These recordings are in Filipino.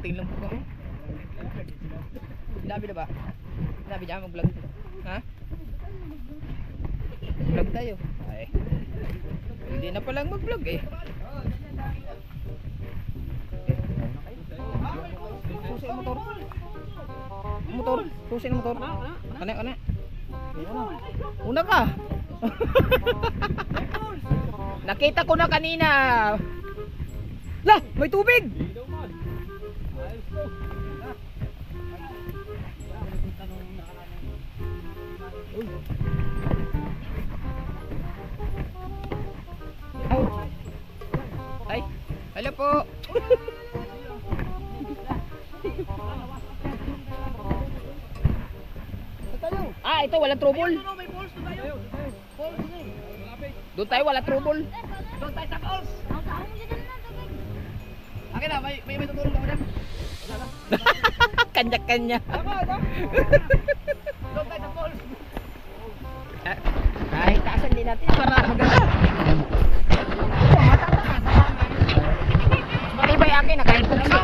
Konting lang po kami. Labi na ba? Labi dyan mag-vlog. Ha? Vlog tayo. Ay. Hindi na palang mag-vlog eh. Susi ang motor. Motor. Susi ang motor. Kane. Una ka. Nakita ko na kanina. Lah, may tubig. Ay, hello po. Ah, ito walang trouble. Doon tayo walang trouble. Doon tayo sa falls. Akin na, may tutulong ka mo dyan. Kanya-kanya. Doon tayo sa falls. Kahit taasan din natin para maganda. Mas matibay akin, nakaipog siya.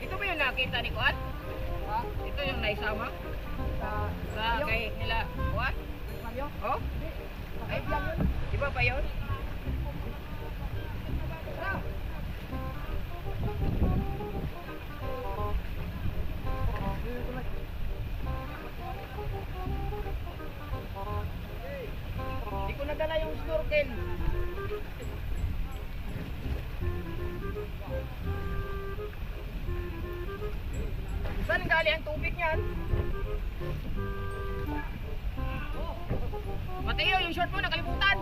Ito ba yung nakita ni Kuat? Ito yung naisama? Sa kay nila Kuat? Oh? Ay, iba pa yun? Hindi ko nadala yung snorkel. Saan galing ang tubig niyan? Mateo, yung short mo nakalimutan.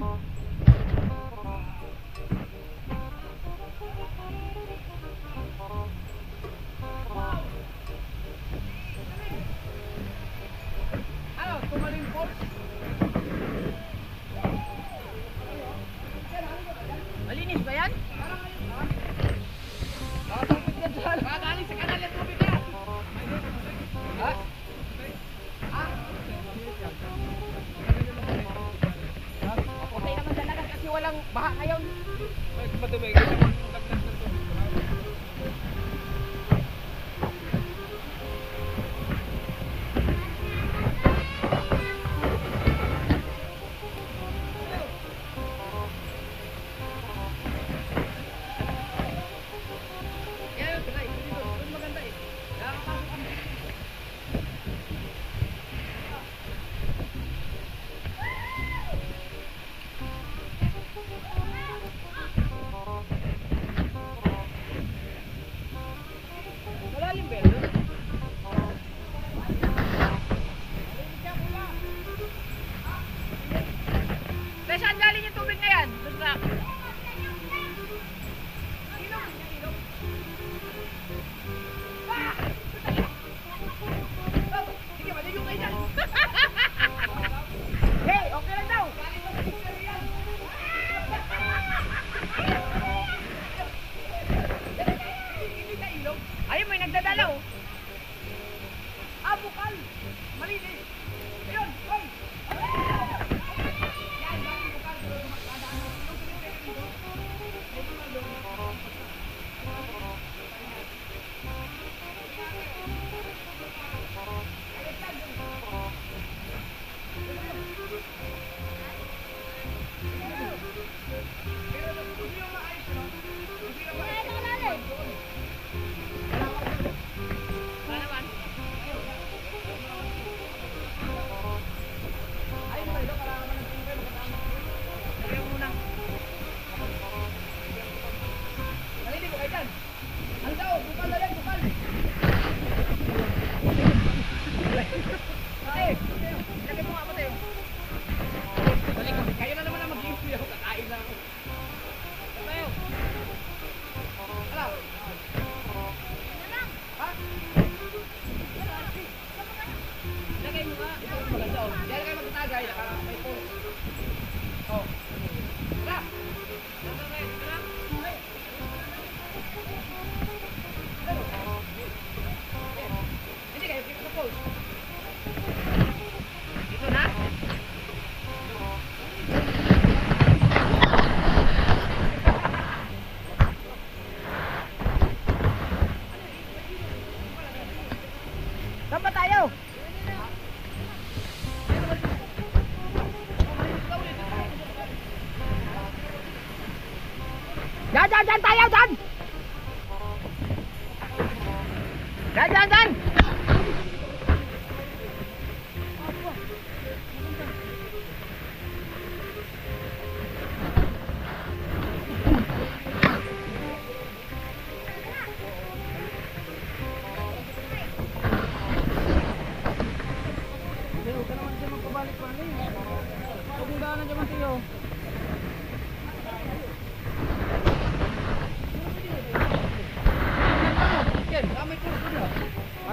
Ano, tumaling falls? Malinis ba yan? Tubig yan sa galing sa kanal yung tubig yan. Ha? Okay naman talaga kasi walang baha ngayon. Saan galing yung tubig na yan? Sige, maligo kayo dyan. Hey, okay lang daw. Ayun, may nagdadalaw. Ah, bukal. Malinis. Ayun, hoy. Hindi kayo Dyan tayo, dyan! Dyan!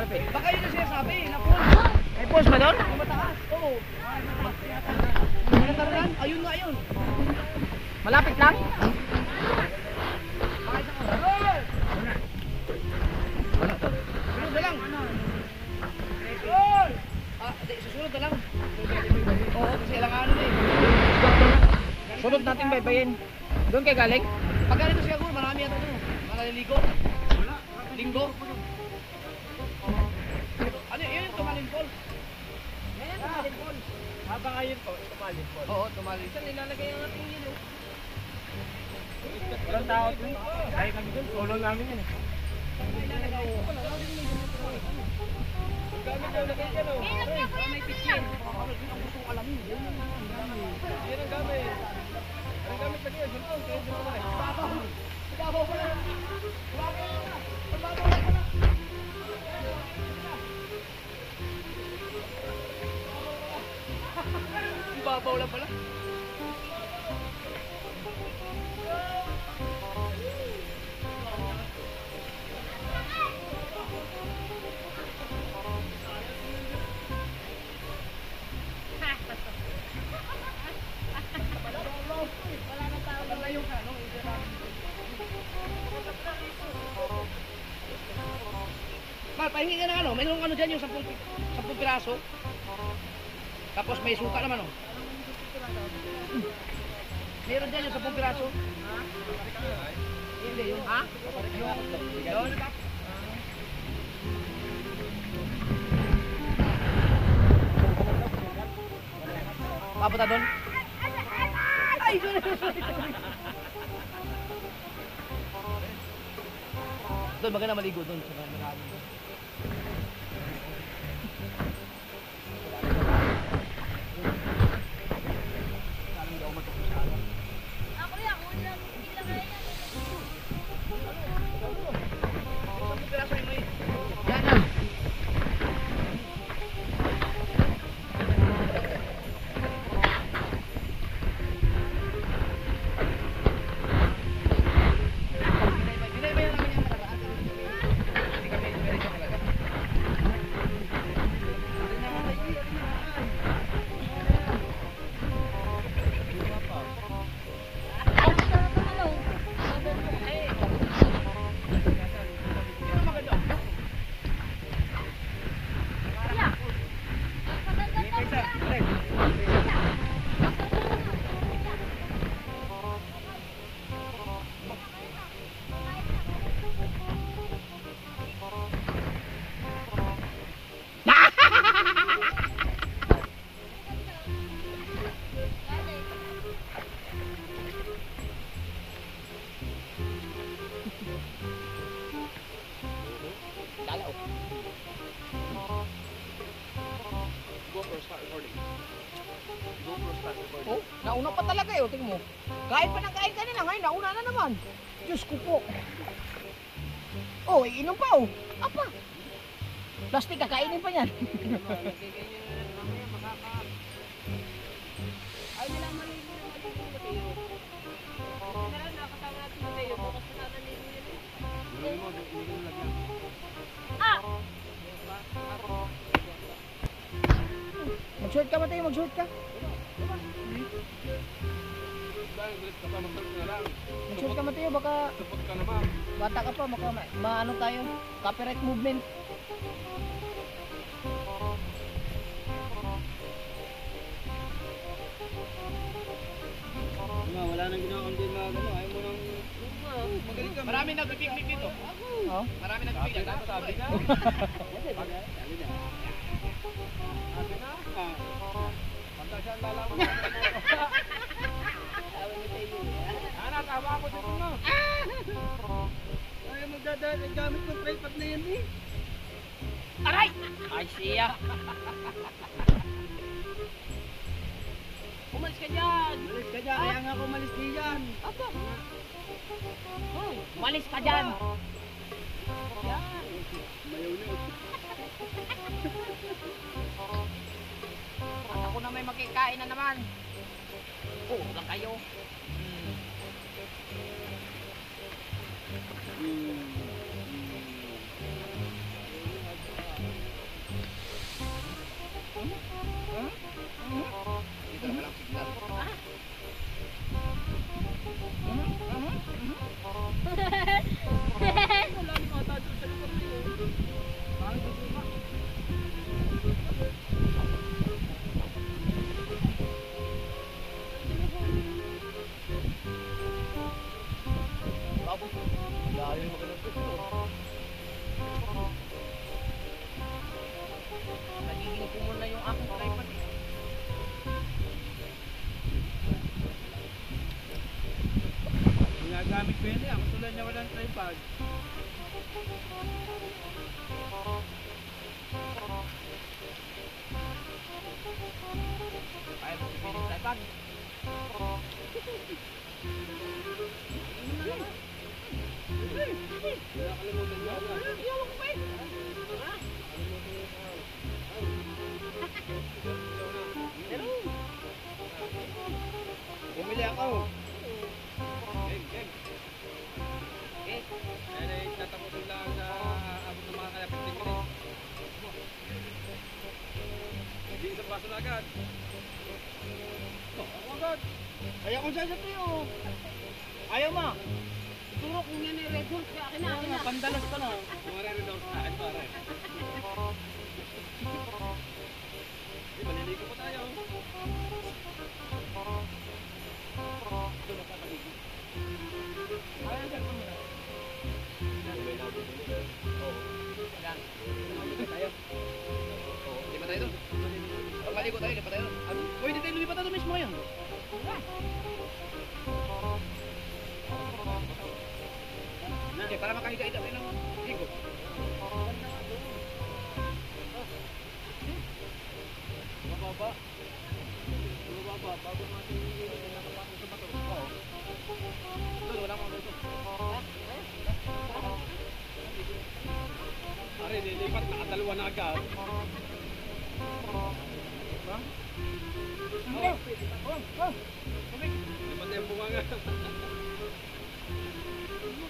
Baka yun na siya sabi, na pool. May post ba doon? Yung mataas. Oo. Ayun. Ayun nga yun. Malapit lang? Sunod na lang. Goal! Susunod na lang. Oo, kasi ilangan na eh. Sunod natin baybayin. Doon kayo galing? Pag ganito siya goal, marami yata ito. Malaligo. Linggo. Ano yun yung tumalin Paul? Ngayon, tumalin Paul. Habang ngayon po, tumalin po. Oo, tumalin. Saan nilalagay ang ating yun? Walang tao dun. Kaya kami dun, tulong namin yan eh. Gamit daw lagay yan o. May pitchin. Ang gusto kong alamin. Yan ang gamit. Ang gamit lagi yan. Sunod, kaya dun naman eh. Babaw ko na. Babaw lang pala. Mal, pahingi ka na ano, mayroong ano dyan yung 10 piraso. Tapos may suka naman oh. Meron dyan yung 10 piraso. Hindi yun. Ha? Yun. Papunta doon? Ay, sorry. Doon, maganda maligo doon. Sa marami. Yan na. Oh, nauna pa talaga eh, tingin mo. Kain pa ng kain kanina, ngayon nauna na naman. Diyos ko po. Oh, iinom pa oh. Apa? Plastic, kakainin pa yan. Ay, nila maligo ng ating Mateo. Kailangan nakasama natin Mateo, bukas na natin niligo yun eh. Ah! Mag-short ka Mateo, mag-short ka. Mag-short ka Mateo, baka bata ka pa, baka maano tayo, copyright movement. Wala nang ginawa kundi magano, ayaw mo nang magaling ka. Marami nag-picnic dito. Oh? Marami nag-picnic. Sabi na. Pantay siya ang lalaman. Ano awa ko dito na. Ay, magdadaan. Gamit ko tripod na yan eh. Aray! Ay siya. Umalis ka dyan. Malis ka dyan. Kaya nga ako malis diyan. Apa? Umalis ka dyan. Yan. Mayaw niyo. At ako na may makikain na naman. Oh, lang kayo. Dito na walang signal. Wala ni mata doon sa lugar niyo. Tapos, layo yung magandang gusto. Nagiging ko muna yung aking tripod eh. Ginagamit ko yun eh. Ang tulad niya walang tripod. Kaya mo pipiling tripod. Wala kalimutan niya agad. Bumili ako. Geng, geng. Okay. Kaya na tatapusin lang sa abot ng mga kalapit din ko. Hindi isang baso na agad. Ako agad. Kaya kung saan sa tuyo. Ayaw mo. Turo kung yan ay red horse, kaya akin na, akin na. Pandalas ka na. Maririnig ako sa akin pare. Hindi, maliligo pa tayo. Doon ako kakaligo. Ayaw dyan mo na. Oo. Yan. Maliligo tayo. Oo, di ba tayo doon? Pag maligo tayo, di ba tayo doon? Ano? Uy, hindi tayo lumipat na mismo ngayon. Hindi, para makahiga-higa tayo ng ligo. Mababa. Mababa. Bago natin nakapasok sa bato. Oo. Doon, wala mga bato. Pare, nilipat. Nakadalawa na agad. Ha? Hindi. Lipat na yung bunganga.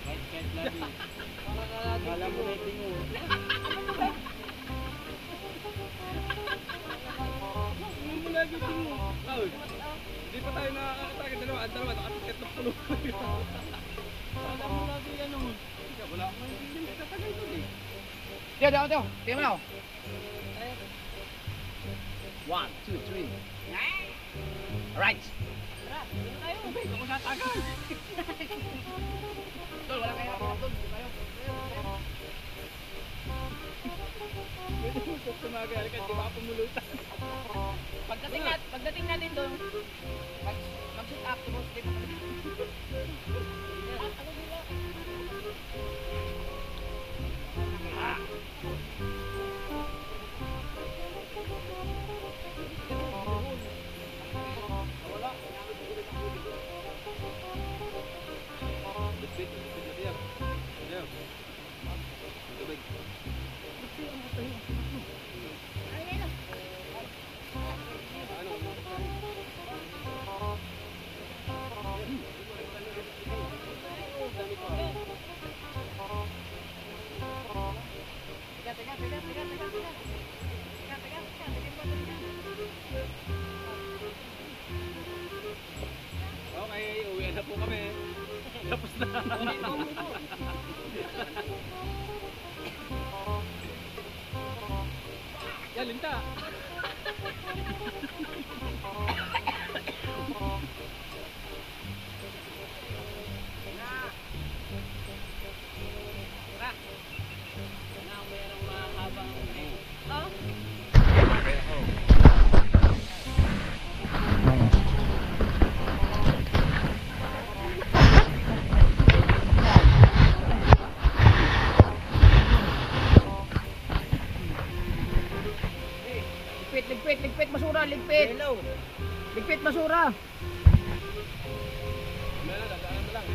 Kahit lagi. Kala mo rating mo. Ano mo lagi tingin mo? Ay, hindi pa tayo nakakatake. Dalawa, nakatikit na puno. Kala mo lagi yan naman. Wala akong hindi tatagay doon eh. Teo, Teo, Teo. Tingnan mo na, oh. 1, 2, 3. Alright. Ito ko sa tagal. Tol, wala kayo nakita doon. Di tayo. Pwede mo sa sumagal ka, di ba pumulutan? Pagdating natin doon, mag-sit up, tapos di pa kami. Wala. Lipit na diyan. Diyan. Tubig. Ano? Dami pa. Okay, uwi na po kami. Tapos na. Yan, linta. daw. Ligpit basura. Wala na, dadaanan mo lang.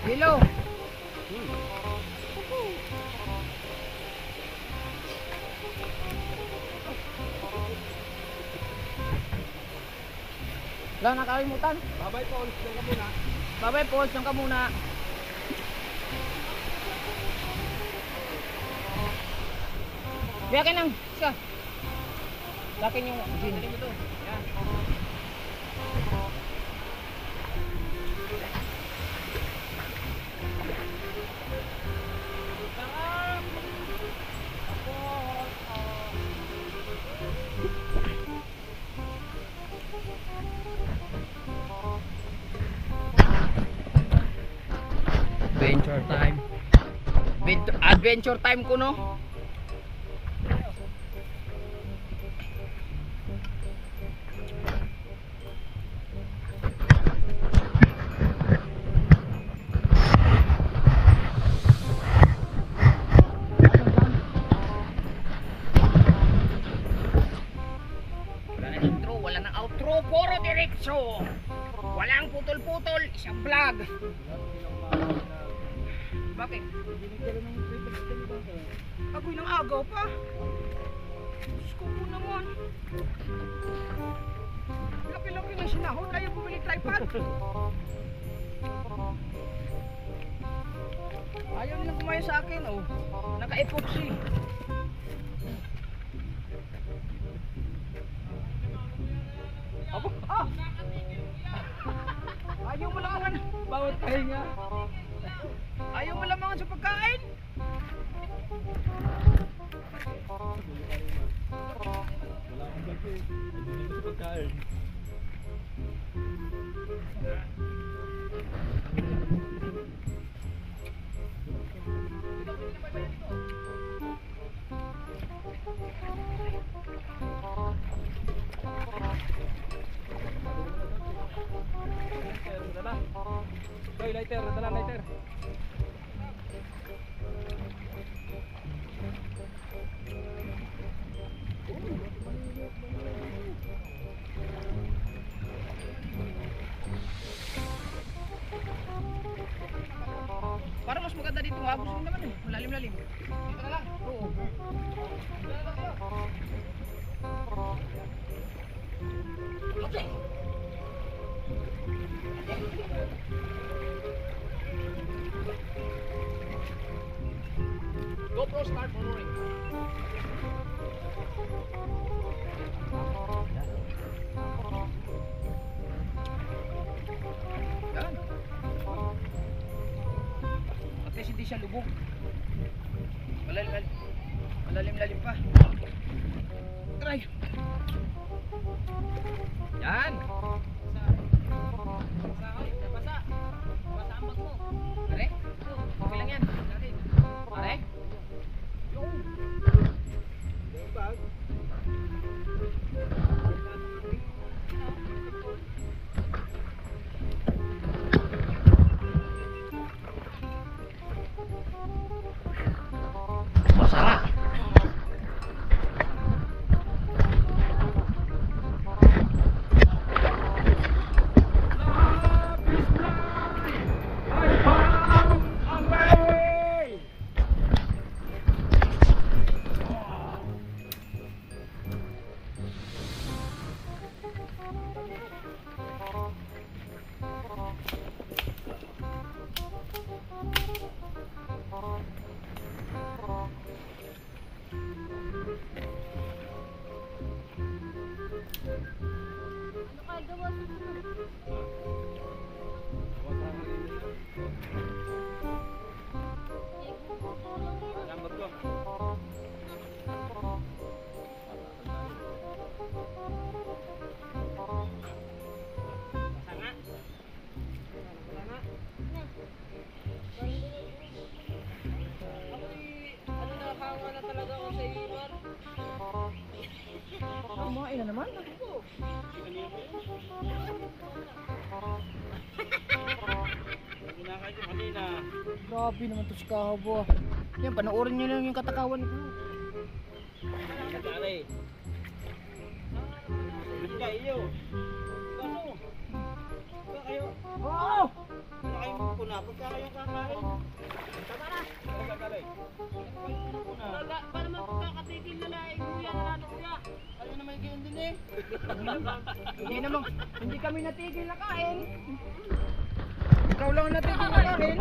Dilo. Wala nakalimutan. Babay po, ulit lang ka muna. Bye-bye po, saan ka muna? Biyakin lang, siya. Biyakin yung gin. Ito mo to. Yan. Adventure time. Adventure time ko no. Wala nang intro, wala nang outro, puro diretso. Walang putol-putol, isang vlog. Bakit? Agoy ng agaw pa. Diyos ko po naman. Laki-laki ng sinahon. Ayaw bumili tripod. Ayaw nilang kumain sa akin. Oh. Naka-epoxy. Abo. Ah! Ayaw mo lamangan. Bawat pahinga. Ayaw mo lamangan sa pagkain. Wala akong bag eh. Hindi ko sa pagkain. Dala. Hoy, lighter, dala lighter. Para mas maganda dito nga. Gusto ko naman eh. Malalim-lalim. Dito na lang. Oo. Okay. GoPro start following. Yan. At least hindi siya lubog. Malalim-lalim pa. Try. Yan. Pare? Okay lang yan. Pare? Bag. Masarap. Gamot ko. Kumain na naman. Ginakain ko kanina. Grabe naman to si Kahabo. Yan, panoorin nyo lang yung katakawan ko. Nagkari. Good kayo. Ano? Pagka kayo. Oo! Ano kayo puna? Pagka kayo kakain. Tama na! Nagkakari. Puna. Para magkakatigil na lang, kuya na lang, kuya. Kayo na may gayon din eh. Hindi naman, hindi kami natigil na kain. Ikaw lang ang natigil na kain.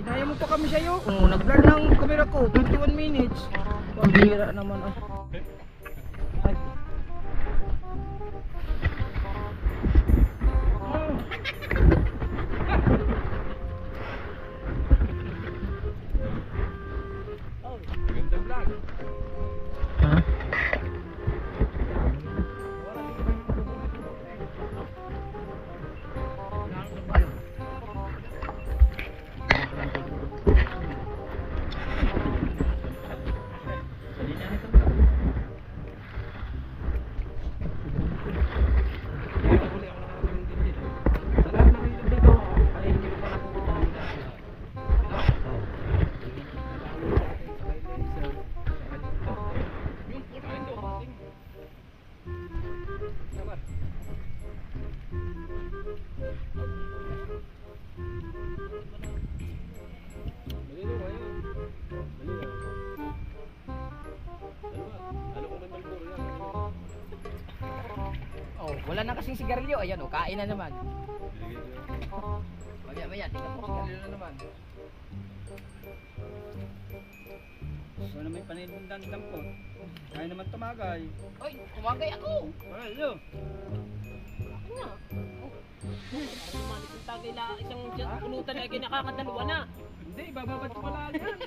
Ginaya mo pa kami sa'yo. Oo, nag-blur ng camera ko, 21 minutes. Pambira naman ah. Ay. Ganda vlog. Oh, wala na kasing sigarilyo. Ayan oh, kain na naman. Maya, tingnan mo, sigarilyo na naman. So na may panindandam ko. Kaya naman tumagay. Oy, tumagay ako. Ano? Manik yung tagay na isang punutan ay kinakakadalawa na. Hindi, bababad ko pala yan.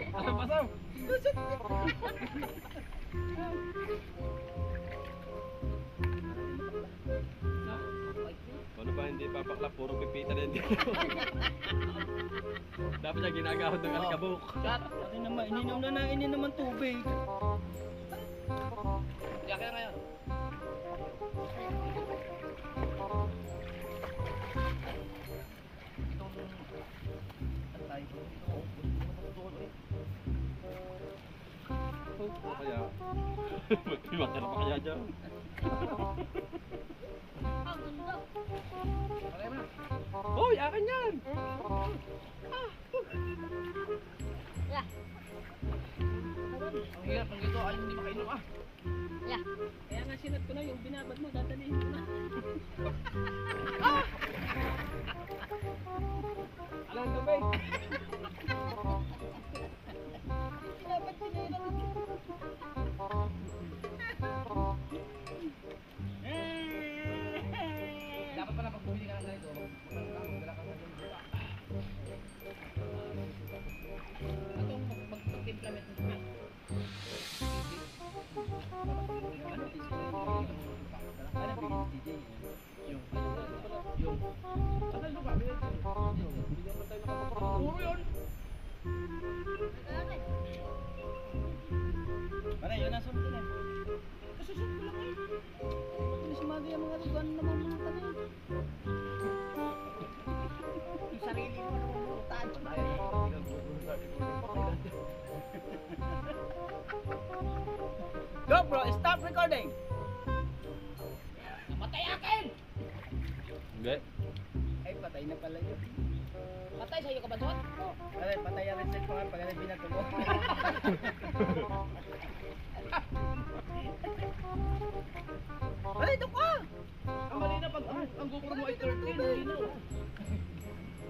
Asam-asam. Ano ba hindi papakla? Puro pipita rin dito. Dapat niya ginagahod ng alikabok. Ano naman, ininom naman tubig. Kaya kaya ngayon. Kaya, magpimatira pa kaya dyan. Hoy, akin yan! Ang hirap ng ito ay hindi makainom ah. Kaya nga sinat ko na yung binabad mo, dadalihin ko na. Alam ka ba? Dapat pala pag bumili ka ng ganito, magdala ka ng ganito. Atong mag-implement mo na. Para yun ang sunod na. Kasusot ko lang eh. Hindi sumagay ang mga lugan naman mga kami. Yung sarili mo naman lutan. Go bro, stop recording! Namatay akin! Hindi. Ay, patay na pala yun. Patay sa'yo ka ba doon? Oh, ay, patay ang reset ko nga pag ano binatubo. Ay, ito ka! Ang mali na pag ang GoPro mo ay 13, hindi na.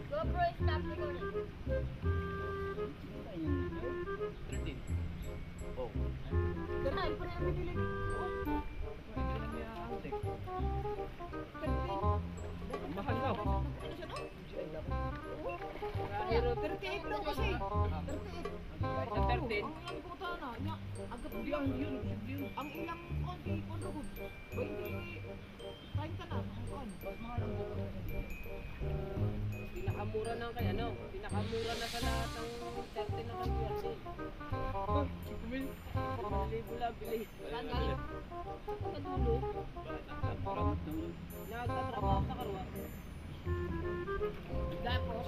GoPro is stop recording. 13. Oh. Ay, pare ang binili. Mahal na. Pero 38 lang kasi. 38. Sa 13. Ang puta na. Agad Hindi ang yun. ang ilang konti kondo ko. 20 time ka na. Ang kon. Mahal ang GoPro. Pinakamura na kay ano, pinakamura na sa lahat ng 13 na kay QRC. Libo lang bili. Kadulo. Nagtatrabaho sa karwa. Tapos,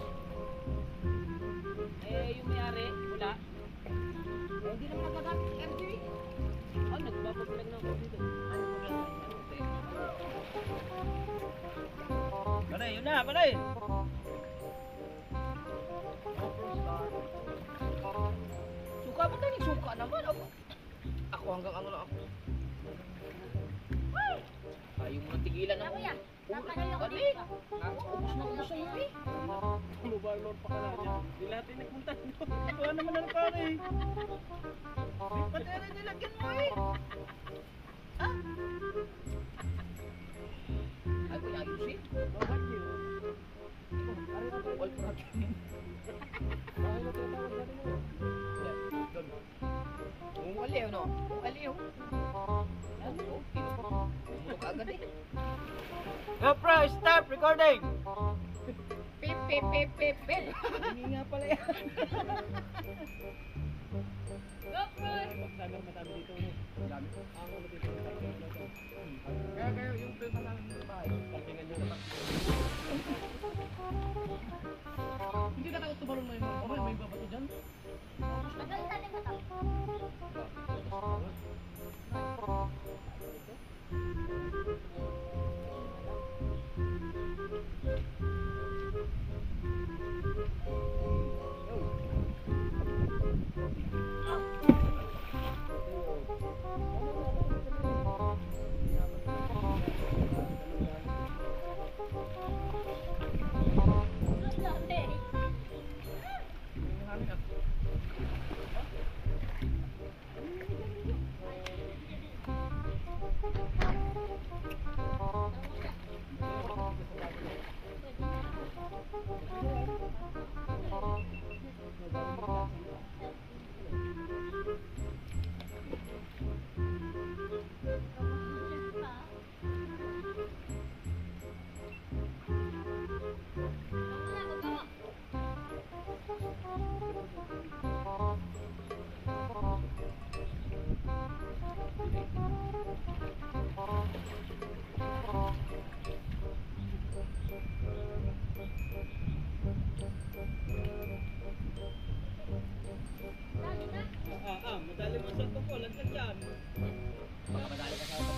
Yung may-ari, wala. hindi naman nagagamit si RJ. Nagpapagulag na ako dito. Ano po lang? Panay, yun na, panay! Suka ba tayo? Suka naman. Ako hanggang ano lang ako. Ayaw mo nang tigilan Ano ako. yan? Napakalayo ko Kani? dito. Ubus na ubus sa'yo eh. Overlord pa ka na niya. Di lahat yung nagpunta nyo. Ito naman ang kari. Pati rin nilagyan mo eh. Ah? Ay ko yung ayusin. Bakit yun? Wal ko na kinin. Bakit na tinatawag natin yun? Kung aliw no? Kung aliw. Ano? Tumulog agad eh. GoPro, stop recording! Pip pip pip pip pip. Hindi nga pala yan. GoPro! Pag-summer matami dito. Dami. Ang ulo dito. Kaya yung pwede namin dito bahay. Parkingan nyo naman. Hindi ka takot tumalong na yung mga kamay. May babato dyan. Maganda din ba ito? Madali mo sa tuko. Lagyan dyan. Baka madali ka sa ako.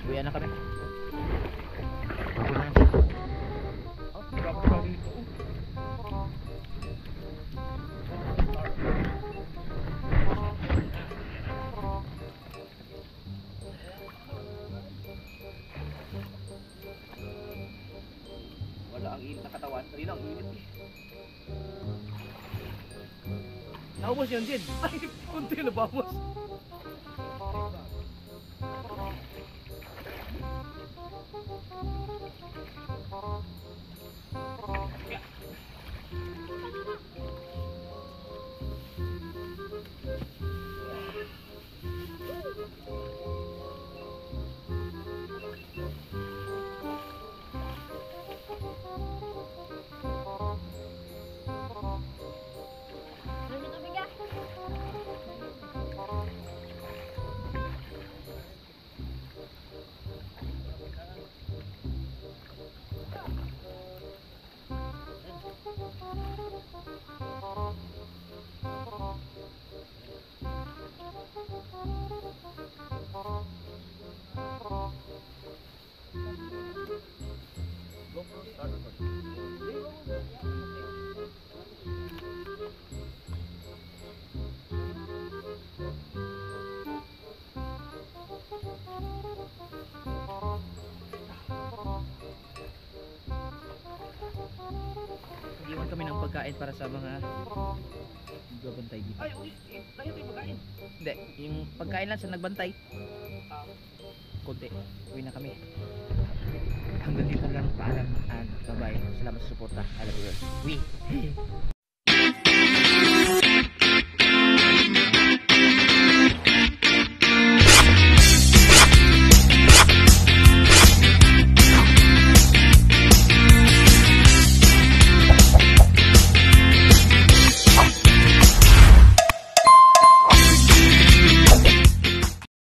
Uwi na kami. Wala ang init na katawan. Dali lang, init eh. Naubos yun, Jid. Ay, kunti na bamos. Ano tubig ah? kami ng pagkain para sa mga nagbabantay dito. Ay, uy, tayo tayo pagkain. Hindi, yung pagkain lang sa nagbantay. Konti, uwi na kami. Hanggang dito lang, paalam and bye-bye. Salamat sa suporta. I love you. We.